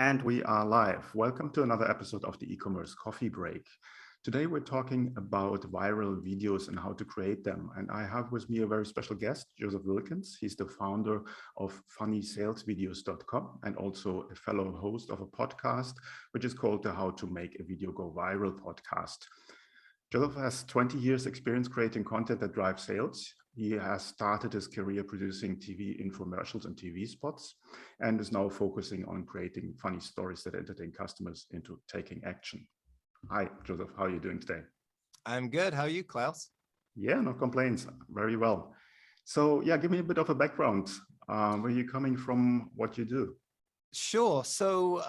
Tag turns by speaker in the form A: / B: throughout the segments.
A: And we are live. Welcome to another episode of the Ecommerce Coffee Break. Today we're talking about viral videos and how to create them. And I have with me a very special guest, Joseph Wilkins. He's the founder of funnysalesvideos.com and also a fellow host of a podcast, which is called the How to Make a Video Go Viral podcast. Joseph has 20 years experience creating content that drives sales. He has started his career producing TV infomercials and TV spots and is now focusing on creating funny stories that entertain customers into taking action. Hi, Joseph. How are you doing today?
B: I'm good. How are you, Klaus?
A: Yeah, no complaints. Very well. So yeah, give me a bit of a background. Where you coming from, what you do?
B: Sure. So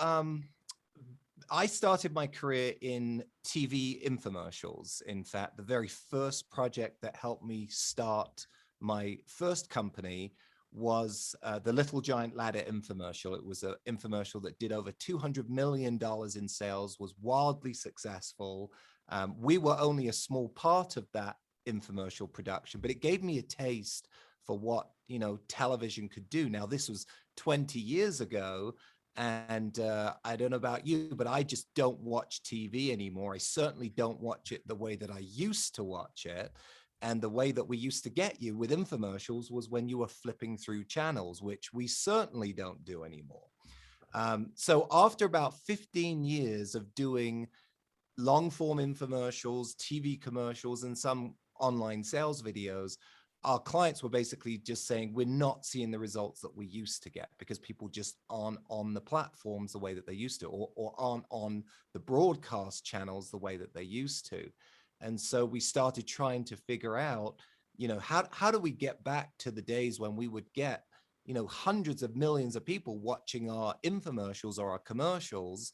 B: I started my career in TV infomercials. In fact, the very first project that helped me start my first company was the Little Giant Ladder infomercial. It was an infomercial that did over $200 million in sales, was wildly successful. We were only a small part of that infomercial production, but it gave me a taste for what, television could do. Now, this was 20 years ago. And I don't know about you, but I just don't watch TV anymore. I certainly don't watch it the way that I used to watch it. And the way that we used to get you with infomercials was when you were flipping through channels, which we certainly don't do anymore. So after about 15 years of doing long form infomercials, TV commercials, and some online sales videos, our clients were basically just saying, we're not seeing the results that we used to get because people just aren't on the platforms the way that they used to, or aren't on the broadcast channels the way that they used to. And so we started trying to figure out, how do we get back to the days when we would get, hundreds of millions of people watching our infomercials or our commercials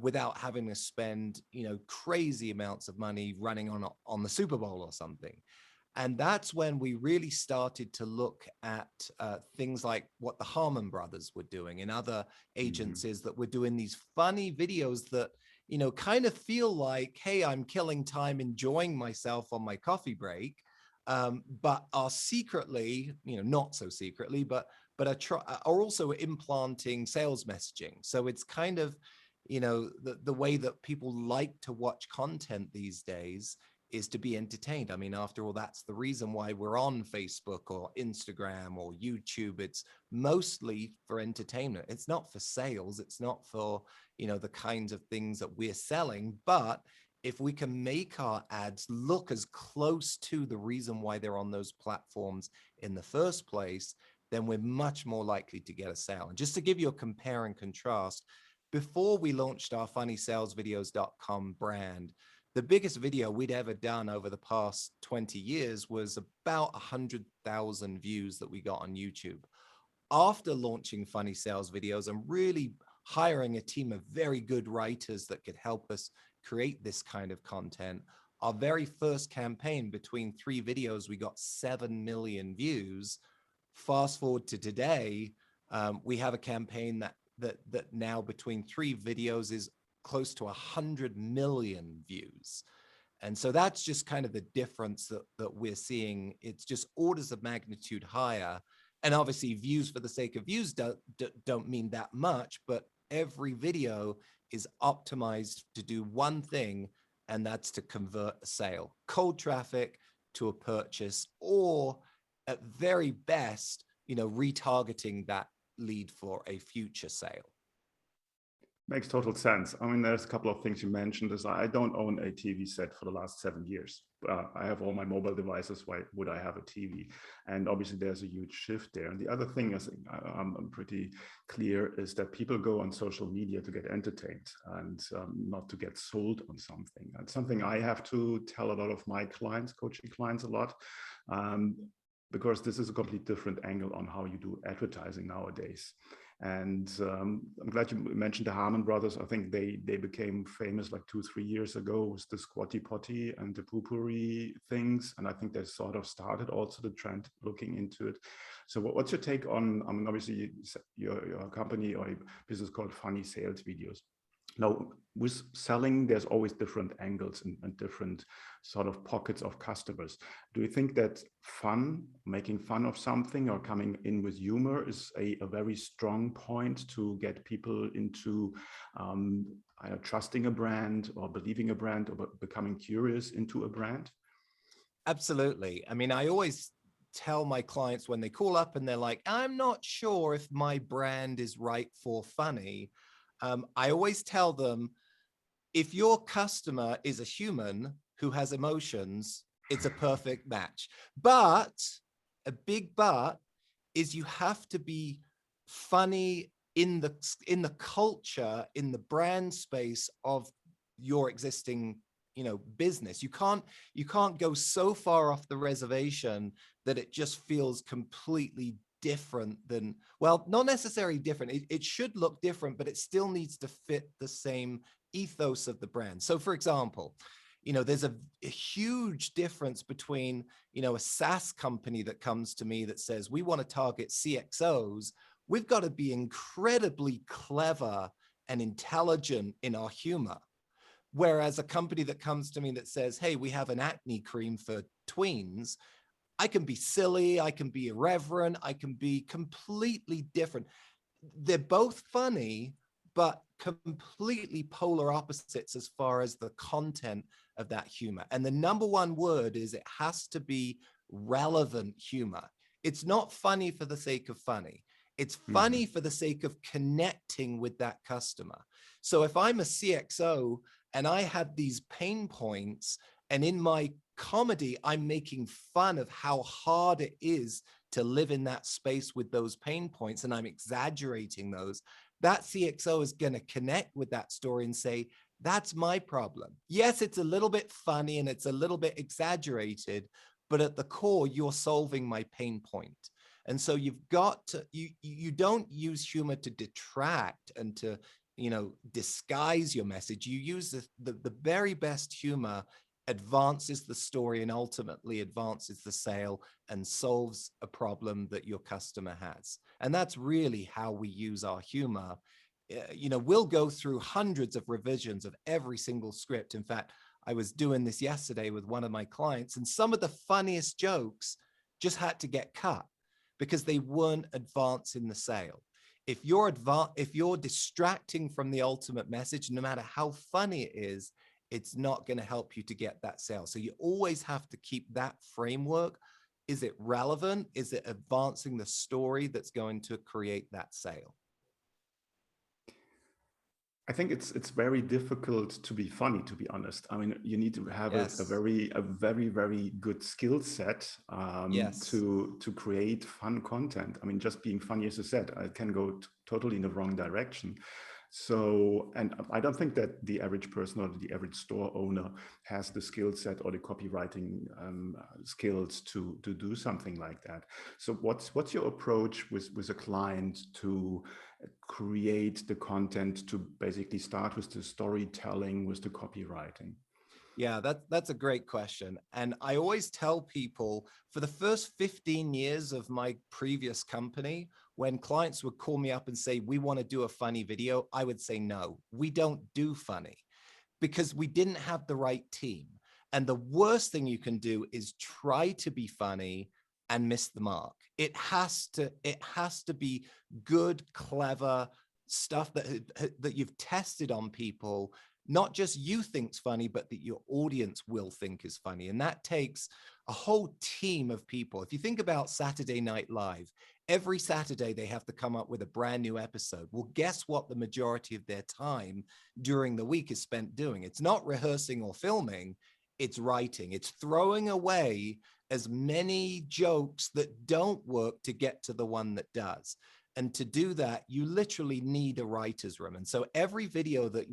B: without having to spend, crazy amounts of money running on the Super Bowl or something. And that's when we really started to look at things like what the Harmon brothers were doing and other agencies that were doing these funny videos that, kind of feel like, hey, I'm killing time enjoying myself on my coffee break, but are secretly, not so secretly, but are also implanting sales messaging. So it's kind of, the way that people like to watch content these days is to be entertained. I mean, after all, that's the reason why we're on Facebook or Instagram or YouTube. It's mostly for entertainment. It's not for sales. It's not for, the kinds of things that we're selling. But if we can make our ads look as close to the reason why they're on those platforms in the first place, then we're much more likely to get a sale. And just to give you a compare and contrast, before we launched our funnysalesvideos.com brand, the biggest video we'd ever done over the past 20 years was about 100,000 views that we got on YouTube. After launching Funny Sales Videos and really hiring a team of very good writers that could help us create this kind of content, our very first campaign, between 3 videos, we got 7 million views. Fast forward to today, we have a campaign that now between 3 videos is close to 100 million views. And so that's just kind of the difference that we're seeing. It's just orders of magnitude higher. And obviously views for the sake of views don't mean that much, but every video is optimized to do one thing, and that's to convert a sale, cold traffic to a purchase, or at very best, retargeting that lead for a future sale.
A: Makes total sense. I mean, there's a couple of things you mentioned. Is I don't own a TV set for the last 7 years. I have all my mobile devices. Why would I have a TV? And obviously, there's a huge shift there. And the other thing is, I'm pretty clear, is that people go on social media to get entertained and not to get sold on something. And something I have to tell a lot of my clients, coaching clients, a lot. Because this is a completely different angle on how you do advertising nowadays. And I'm glad you mentioned the Harmon brothers. I think they became famous like 2-3 years ago with the Squatty Potty and the Poopery things. And I think they sort of started also the trend looking into it. So what's your take on, I mean, obviously your company or business called Funny Sales Videos. Now, with selling, there's always different angles and different sort of pockets of customers. Do you think that fun, making fun of something or coming in with humor is a very strong point to get people into either trusting a brand or believing a brand or becoming curious into a brand?
B: Absolutely. I mean, I always tell my clients when they call up and they're like, I'm not sure if my brand is right for funny. I always tell them, if your customer is a human who has emotions, it's a perfect match. But a big but is you have to be funny in the culture, in the brand space of your existing business. You can't go so far off the reservation that it just feels completely different than, well, not necessarily different. It should look different, but it still needs to fit the same ethos of the brand. So for example, there's a huge difference between, a SaaS company that comes to me that says, we want to target CXOs. We've got to be incredibly clever and intelligent in our humor. Whereas a company that comes to me that says, hey, we have an acne cream for tweens, I can be silly, I can be irreverent, I can be completely different. They're both funny, but completely polar opposites as far as the content of that humor. And the number one word is it has to be relevant humor. It's not funny for the sake of funny. It's funny for the sake of connecting with that customer. So if I'm a CXO and I have these pain points, and in my comedy, I'm making fun of how hard it is to live in that space with those pain points, and I'm exaggerating those, that CXO is going to connect with that story and say, that's my problem. Yes, it's a little bit funny and it's a little bit exaggerated, but at the core, you're solving my pain point. And so you've got to, you don't use humor to detract and to, disguise your message. You use the very best humor advances the story and ultimately advances the sale and solves a problem that your customer has. And that's really how we use our humor. We'll go through hundreds of revisions of every single script. In fact, I was doing this yesterday with one of my clients, and some of the funniest jokes just had to get cut because they weren't advancing the sale. If you're distracting from the ultimate message, no matter how funny it is, it's not going to help you to get that sale. So you always have to keep that framework. Is it relevant? Is it advancing the story that's going to create that sale?
A: I think it's very difficult to be funny, to be honest. I mean, you need to have
B: Yes.
A: a very good skill set
B: Yes.
A: to create fun content. I mean, just being funny, as you said, it can go totally in the wrong direction. So, and I don't think that the average person or the average store owner has the skill set or the copywriting skills to do something like that. So, what's your approach with a client to create the content, to basically start with the storytelling, with the copywriting?
B: Yeah, that's a great question. And I always tell people, for the first 15 years of my previous company, when clients would call me up and say, we want to do a funny video, I would say, no, we don't do funny, because we didn't have the right team. And the worst thing you can do is try to be funny and miss the mark. It has to be good, clever stuff that you've tested on people, not just you think's funny, but that your audience will think is funny. And that takes a whole team of people. If you think about Saturday Night Live, every Saturday they have to come up with a brand new episode. Well, guess what the majority of their time during the week is spent doing? It's not rehearsing or filming, it's writing. It's throwing away as many jokes that don't work to get to the one that does. And to do that, you literally need a writer's room. And so every video that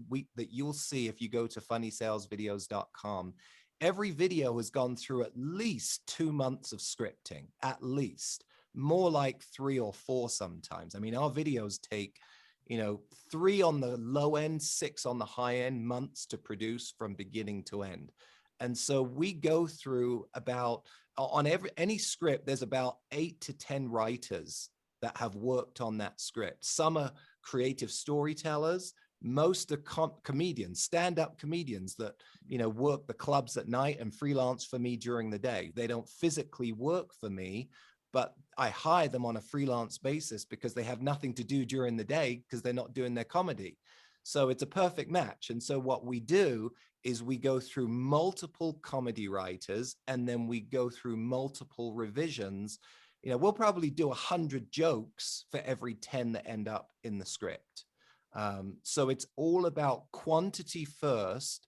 B: you'll see, if you go to funnysalesvideos.com, every video has gone through at least 2 months of scripting, at least, more like 3 or 4 sometimes. I mean, our videos take, 3 on the low end, 6 on the high end months to produce from beginning to end. And so we go through about, on any script, there's about 8 to 10 writers that have worked on that script. Some are creative storytellers, most are comedians, stand-up comedians that, you know, work the clubs at night and freelance for me during the day. They don't physically work for me, but I hire them on a freelance basis because they have nothing to do during the day because they're not doing their comedy. So it's a perfect match. And so what we do is we go through multiple comedy writers, and then we go through multiple revisions. You know, we'll probably do 100 jokes for every 10 that end up in the script. So it's all about quantity first,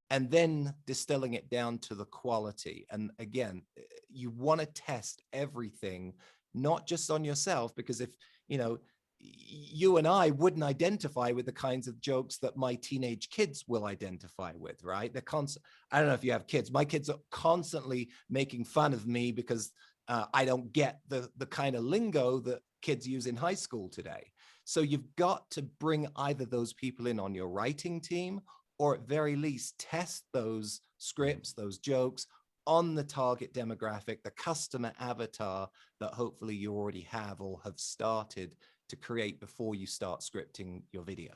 B: and then distilling it down to the quality. And again, you want to test everything, not just on yourself, because if, you know, you and I wouldn't identify with the kinds of jokes that my teenage kids will identify with, right? They're constant. I don't know if you have kids. My kids are constantly making fun of me because I don't get the kind of lingo that kids use in high school today. So you've got to bring either those people in on your writing team, or at very least test those scripts, those jokes on the target demographic, the customer avatar that hopefully you already have or have started to create before you start scripting your video.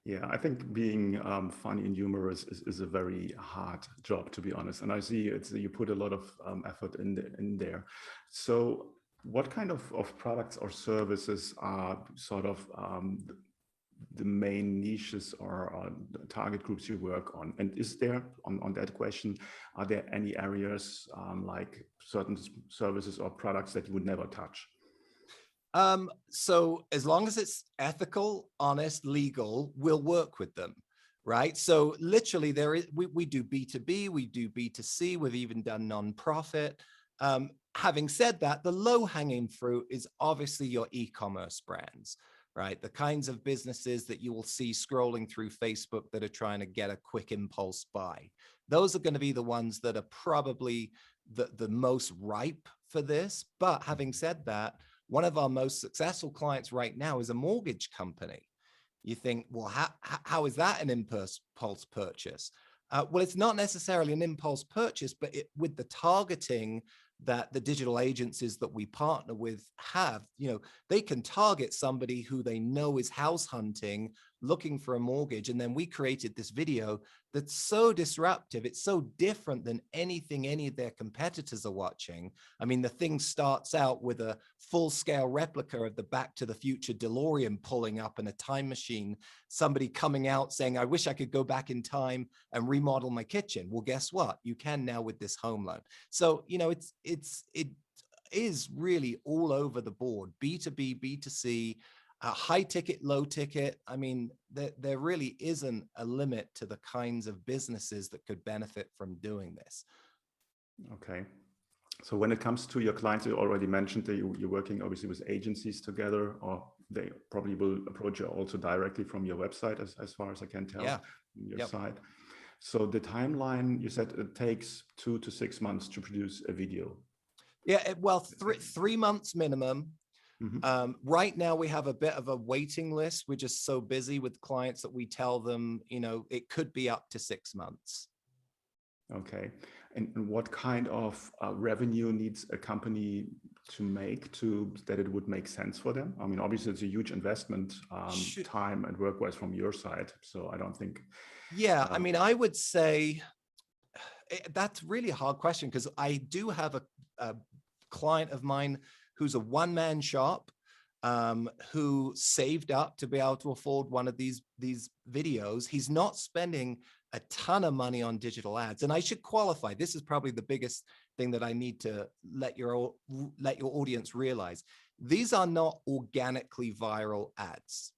A: Yeah, I think being funny and humorous is a very hard job, to be honest. And I see you put a lot of effort in there. So what kind of products or services are sort of the main niches or target groups you work on? And is there, on that question, are there any areas like certain services or products that you would never touch?
B: So as long as it's ethical, honest, legal, we'll work with them, right? So literally we do B2B, we do B2C, we've even done nonprofit. Having said that, the low hanging fruit is obviously your e-commerce brands, right? The kinds of businesses that you will see scrolling through Facebook that are trying to get a quick impulse buy. Those are going to be the ones that are probably the most ripe for this. But having said that, one of our most successful clients right now is a mortgage company. You think, well, how is that an impulse purchase? Well, it's not necessarily an impulse purchase, but with the targeting that the digital agencies that we partner with have, you know, they can target somebody who they know is house hunting, looking for a mortgage. And then we created this video that's so disruptive. It's so different than anything any of their competitors are watching. I mean, the thing starts out with a full-scale replica of the Back to the Future DeLorean pulling up in a time machine, somebody coming out saying, I wish I could go back in time and remodel my kitchen. Well, guess what? You can now with this home loan. So, you know, it is really all over the board, B2B, B2C, high ticket, low ticket. I mean, there really isn't a limit to the kinds of businesses that could benefit from doing this.
A: Okay. So when it comes to your clients, you already mentioned that you're working obviously with agencies together, or they probably will approach you also directly from your website, as far as I can tell, from your side. So the timeline, you said it takes 2 to 6 months to produce a video.
B: Yeah, well, three months minimum.
A: Mm-hmm.
B: Right now, we have a bit of a waiting list. We're just so busy with clients that we tell them, you know, it could be up to 6 months.
A: Okay. And what kind of revenue needs a company to make that it would make sense for them? I mean, obviously, it's a huge investment, time and work-wise from your side. So I don't think.
B: Yeah, I mean, I would say that's really a hard question, because I do have a client of mine who's a one-man shop, who saved up to be able to afford one of these videos. He's not spending a ton of money on digital ads. And I should qualify, this is probably the biggest thing that I need to let your audience realize. These are not organically viral ads.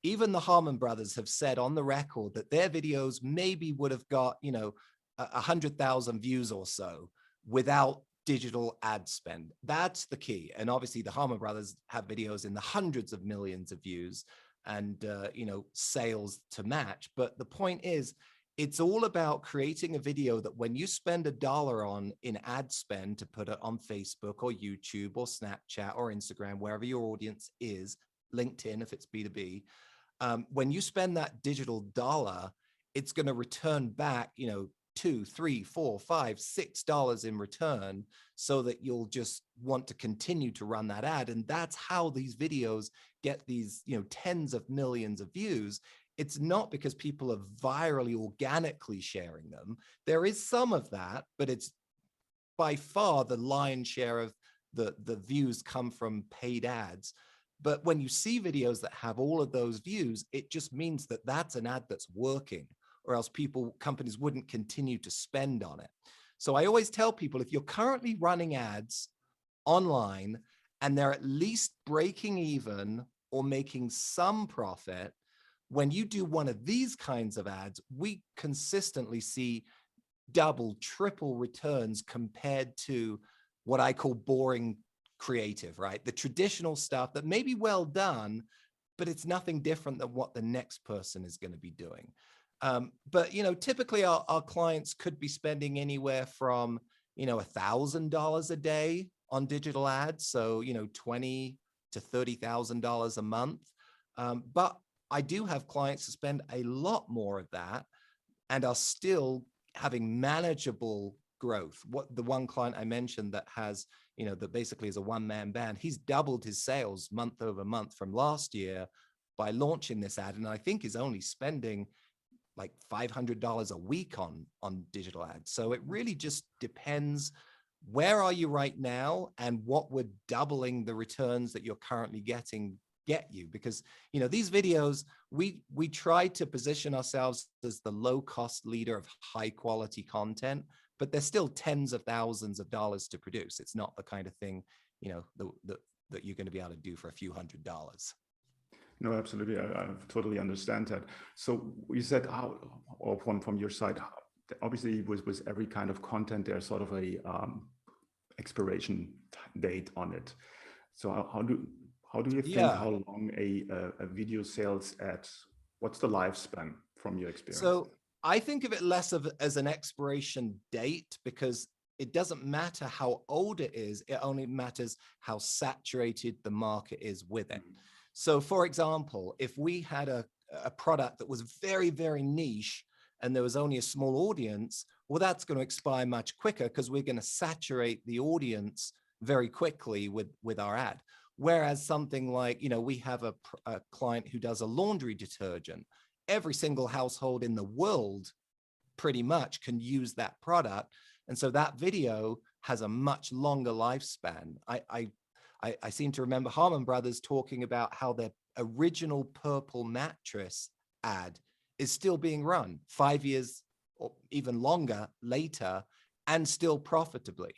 B: Even the Harmon brothers have said on the record that their videos maybe would have got, you know, 100,000 views or so without digital ad spend. That's the key. And obviously the Harmon brothers have videos in the hundreds of millions of views and, you know, sales to match. But the point is, it's all about creating a video that when you spend $1 on in ad spend to put it on Facebook or YouTube or Snapchat or Instagram, wherever your audience is, LinkedIn, if it's B2B, when you spend that digital dollar, it's going to return back, you know, $2, $3, $4, $5, $6 in return so that you'll just want to continue to run that ad. And that's how these videos get these, tens of millions of views. It's not because people are virally, organically sharing them. There is some of that, but it's by far the lion's share of the views come from paid ads. But when you see videos that have all of those views, it just means that that's an ad that's working, or else companies wouldn't continue to spend on it. So I always tell people, if you're currently running ads online and they're at least breaking even or making some profit, when you do one of these kinds of ads, we consistently see double, triple returns compared to what I call boring creative, right? The traditional stuff that may be well done, but it's nothing different than what the next person is going to be doing. But, typically our clients could be spending anywhere from, $1,000 a day on digital ads. So, $20,000 to $30,000 a month. But I do have clients who spend a lot more of that and are still having manageable growth. The one client I mentioned that has, that basically is a one-man band, he's doubled his sales month over month from last year by launching this ad. And I think is only spending like $500 a week on digital ads. So it really just depends, where are you right now and what would doubling the returns that you're currently getting get you? Because, these videos, we try to position ourselves as the low cost leader of high quality content, but they're still tens of thousands of dollars to produce. It's not the kind of thing, that you're going to be able to do for a few $100s.
A: No, absolutely. I totally understand that. So you said or from your side, obviously with every kind of content, there's sort of a expiration date on it. So how do you think how long a video sells at? What's the lifespan from your experience?
B: So I think of it less as an expiration date, because it doesn't matter how old it is. It only matters how saturated the market is with it. So for example, if we had a product that was very, very niche and there was only a small audience, well, that's going to expire much quicker because we're going to saturate the audience very quickly with our ad. Whereas something like, we have a client who does a laundry detergent. Every single household in the world pretty much can use that product. And so that video has a much longer lifespan. I seem to remember Harmon Brothers talking about how their original purple mattress ad is still being run 5 years or even longer later and still profitably.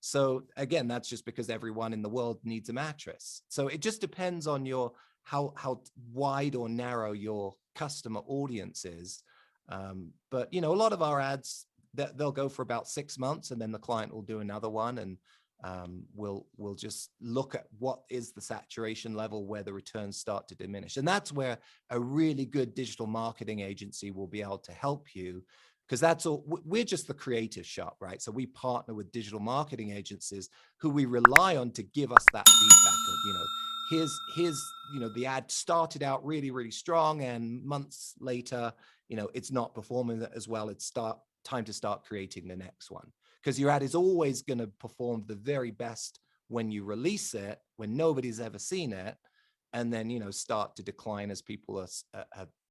B: So again, that's just because everyone in the world needs a mattress. So it just depends on how wide or narrow your customer audience is. But a lot of our ads, they'll go for about 6 months, and then the client will do another one, and we'll just look at what is the saturation level where the returns start to diminish. And that's where a really good digital marketing agency will be able to help you, because that's all. We're just the creative shop, right? So we partner with digital marketing agencies who we rely on to give us that feedback of, here's the ad started out really, really strong, and months later, it's not performing as well. It's time to start creating the next one. Because your ad is always going to perform the very best when you release it, when nobody's ever seen it, and then start to decline as people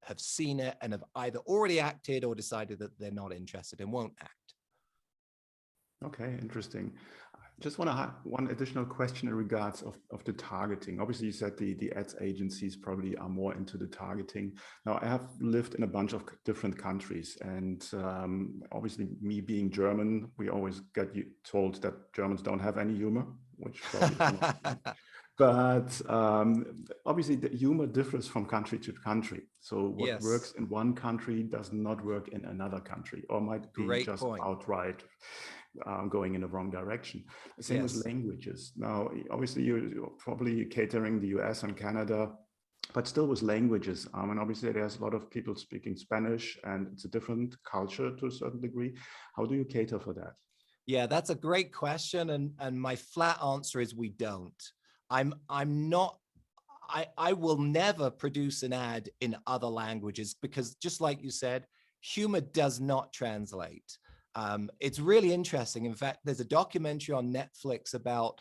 B: have seen it and have either already acted or decided that they're not interested and won't act.
A: Okay, interesting. Just want to have one additional question in regards of the targeting. Obviously, you said the ads agencies probably are more into the targeting. Now, I have lived in a bunch of different countries, and obviously, me being German, we always get told that Germans don't have any humor, which probably is not. But obviously, the humor differs from country to country. So what works in one country does not work in another country, or might be just outright going in the wrong direction. Same with languages. Now, obviously, you're probably catering the US and Canada, but still with languages. And obviously, there's a lot of people speaking Spanish, and it's a different culture to a certain degree. How do you cater for that?
B: Yeah, that's a great question. And my flat answer is we don't. I will never produce an ad in other languages, because just like you said, humor does not translate. It's really interesting. In fact, there's a documentary on Netflix about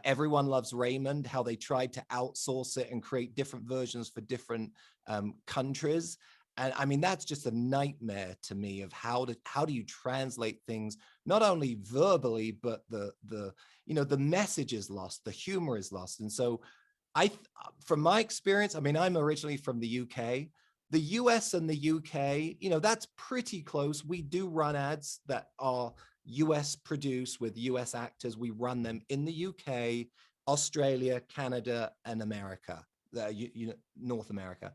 B: Everyone Loves Raymond, how they tried to outsource it and create different versions for different countries. And I mean, that's just a nightmare to me of how do you translate things, not only verbally, but the message is lost, the humor is lost. And so from my experience, I mean, I'm originally from the UK. The US and the UK, that's pretty close. We do run ads that are US produced with US actors. We run them in the UK, Australia, Canada, and America, North America.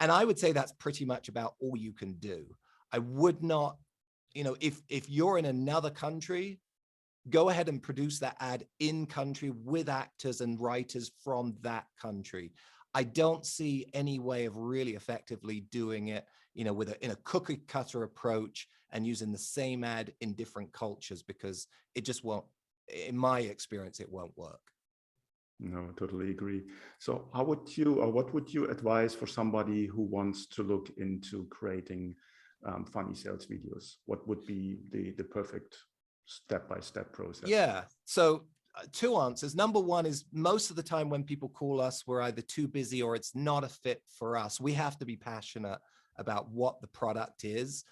B: And I would say that's pretty much about all you can do. I would not, if you're in another country, go ahead and produce that ad in country with actors and writers from that country. I don't see any way of really effectively doing it, in a cookie cutter approach and using the same ad in different cultures, because it just won't, in my experience, it won't work.
A: No, I totally agree. So what would you advise for somebody who wants to look into creating funny sales videos? What would be the perfect step-by-step process?
B: Yeah. So two answers. Number one is, most of the time when people call us, we're either too busy or it's not a fit for us. We have to be passionate about what the product is,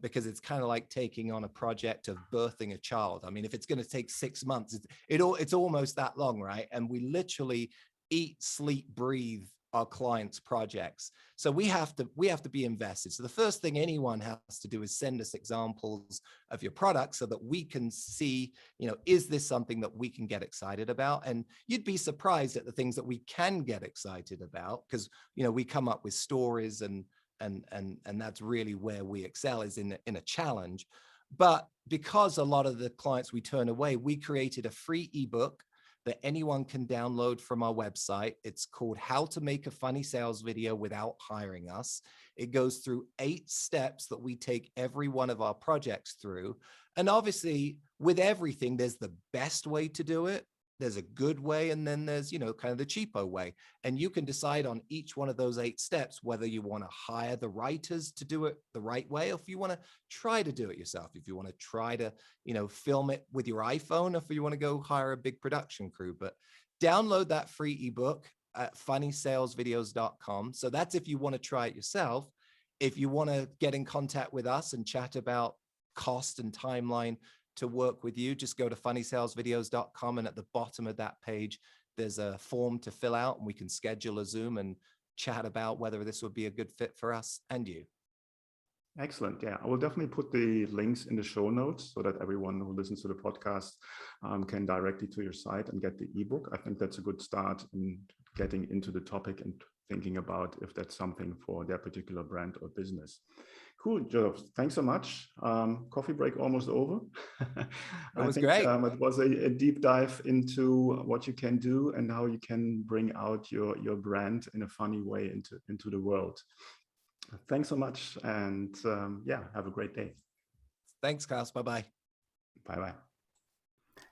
B: because it's kind of like taking on a project of birthing a child. I mean, if it's going to take 6 months, it's almost that long, right? And we literally eat, sleep, breathe our clients' projects. So we have to be invested. So the first thing anyone has to do is send us examples of your product so that we can see, is this something that we can get excited about? And you'd be surprised at the things that we can get excited about, because, we come up with stories, and that's really where we excel, is in a challenge. But because a lot of the clients we turn away, we created a free ebook that anyone can download from our website. It's called How to Make a Funny Sales Video Without Hiring Us. It goes through 8 steps that we take every one of our projects through. And obviously, with everything, there's the best way to do it. There's a good way, and then there's, kind of the cheapo way. And you can decide on each one of those 8 steps whether you want to hire the writers to do it the right way, or if you want to try to do it yourself, if you want to try to, film it with your iPhone, or if you want to go hire a big production crew. But download that free ebook at funnysalesvideos.com. So that's if you want to try it yourself. If you want to get in contact with us and chat about cost and timeline to work with you, just go to funnysalesvideos.com, and at the bottom of that page, there's a form to fill out, and we can schedule a Zoom and chat about whether this would be a good fit for us and you.
A: Excellent. Yeah, I will definitely put the links in the show notes so that everyone who listens to the podcast can directly to your site and get the ebook. I think that's a good start in getting into the topic and thinking about if that's something for their particular brand or business. Cool, Joseph. Thanks so much. Coffee break almost over.
B: It was great.
A: It was a deep dive into what you can do and how you can bring out your brand in a funny way into the world. Thanks so much, and have a great day.
B: Thanks, Klaus. Bye-bye.
A: Bye-bye.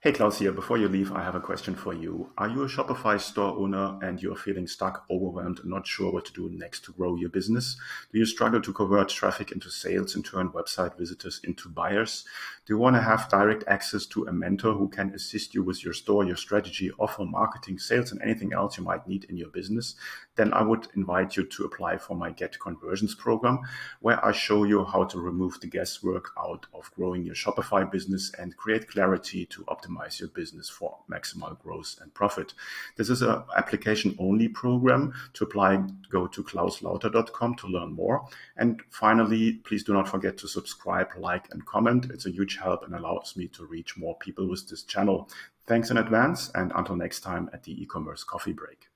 A: Hey, Klaus here. Before you leave, I have a question for you. Are you a Shopify store owner and you're feeling stuck, overwhelmed, and not sure what to do next to grow your business? Do you struggle to convert traffic into sales and turn website visitors into buyers? Do you want to have direct access to a mentor who can assist you with your store, your strategy, offer, marketing, sales, and anything else you might need in your business? Then I would invite you to apply for my Get Conversions program, where I show you how to remove the guesswork out of growing your Shopify business and create clarity to optimize your business for maximal growth and profit. This is an application-only program. To apply, go to klauslauter.com to learn more. And finally, please do not forget to subscribe, like, and comment. It's a huge help and allows me to reach more people with this channel. Thanks in advance, and until next time at the E-commerce Coffee Break.